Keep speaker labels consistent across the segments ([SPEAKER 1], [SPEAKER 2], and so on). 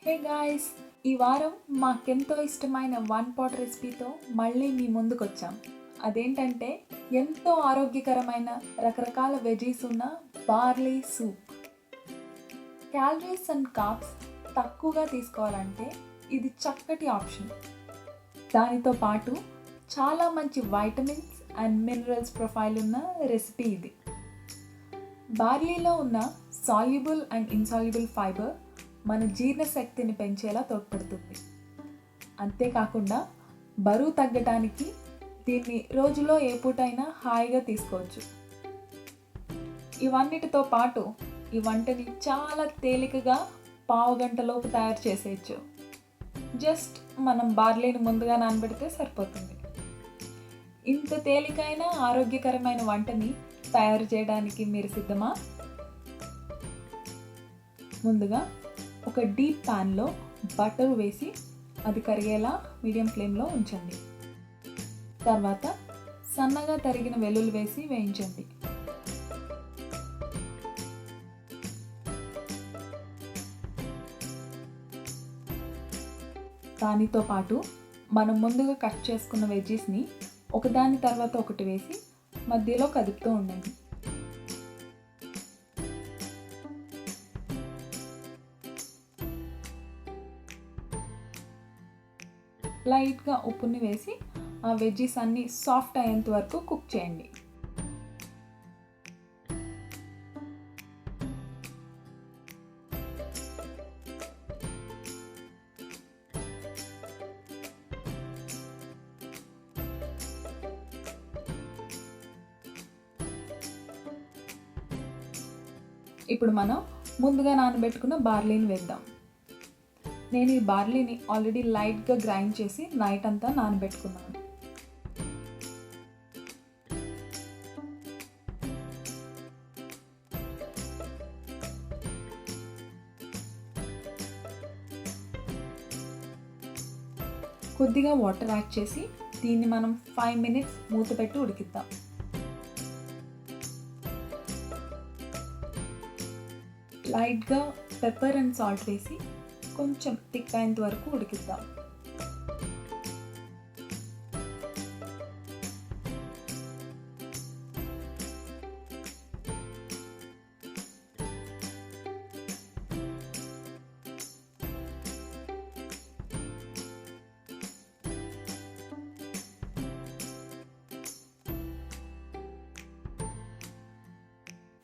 [SPEAKER 1] Hey guys, ఈ వారం మాకెంతో ఇష్టమైన వన్ పాట్ రెసిపీతో మళ్ళీ మీ ముందుకు వచ్చాం. అదేంటంటే ఎంతో ఆరోగ్యకరమైన రకరకాల వెజీస్ ఉన్న barley soup. Calories and carbs తక్కువగా తీసుకోవాలంటే ఇది చక్కటి ఆప్షన్. దానితో పాటు చాలా మంచి వైటమిన్స్ అండ్ మినరల్స్ ప్రొఫైల్ ఉన్న రెసిపీ ఇది. బార్లీలో ఉన్న సాల్యుబుల్ అండ్ ఇన్సాల్యుబుల్ ఫైబర్ మన జీర్ణశక్తిని పెంచేలా తోడ్పడుతుంది. అంతేకాకుండా బరువు తగ్గడానికి దీన్ని రోజులో ఏ పూటైనా హాయిగా తీసుకోవచ్చు. ఇవన్నిటితో పాటు ఈ వంటని చాలా తేలికగా పావుగంటలోపు తయారు చేసేయచ్చు. జస్ట్ మనం బార్లీని ముందుగా నానబెడితే సరిపోతుంది. ఇంత తేలికైన ఆరోగ్యకరమైన వంటని తయారు చేయడానికి మీరు సిద్ధమా? ముందుగా ఒక డీప్ ప్యాన్లో బటర్ వేసి అది కరిగేలా మీడియం ఫ్లేమ్లో ఉంచండి. తర్వాత సన్నగా తరిగిన వెల్లుల్లి వేసి వేయించండి. దానితో పాటు మనం ముందుగా కట్ చేసుకున్న వెజ్జీస్ని ఒకదాని తర్వాత ఒకటి వేసి మధ్యలో కదుపుతూ ఉండండి. లైట్గా ఉప్పుని వేసి ఆ వెజ్జీస్ అన్నీ సాఫ్ట్ అయ్యేంత వరకు కుక్ చేయండి. ఇప్పుడు మనం ముందుగా నానబెట్టుకున్న బార్లీని వేద్దాం. నేను ఈ బార్లీని ఆల్రెడీ లైట్గా గ్రైండ్ చేసి నైట్ అంతా నానబెట్టుకున్నాను. కొద్దిగా వాటర్ యాడ్ చేసి దీన్ని మనం 5 minutes మూత పెట్టి ఉడికిద్దాం. లైట్గా పెప్పర్ అండ్ సాల్ట్ వేసి కొంచెం థిక్ అయ్యేంత వరకు ఉడికిద్దాం.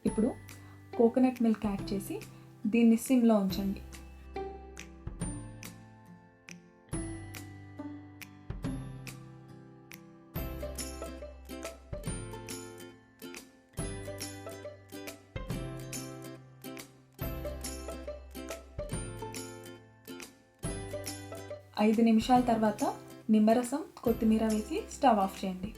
[SPEAKER 1] ఇప్పుడు కోకోనట్ మిల్క్ యాడ్ చేసి దీన్ని సిమ్లో ఉంచండి. ఐదు నిమిషాల తర్వాత నిమ్మరసం, కొత్తిమీర వేసి స్టవ్ ఆఫ్ చేయండి.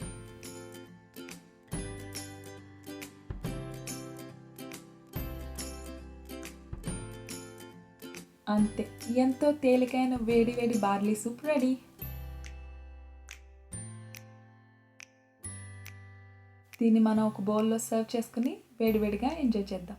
[SPEAKER 1] అంతే, ఎంతో తేలికైన వేడి వేడి బార్లీ సూప్ రెడీ. దీన్ని మనం ఒక బౌల్లో సర్వ్ చేసుకుని వేడివేడిగా ఎంజాయ్ చేద్దాం.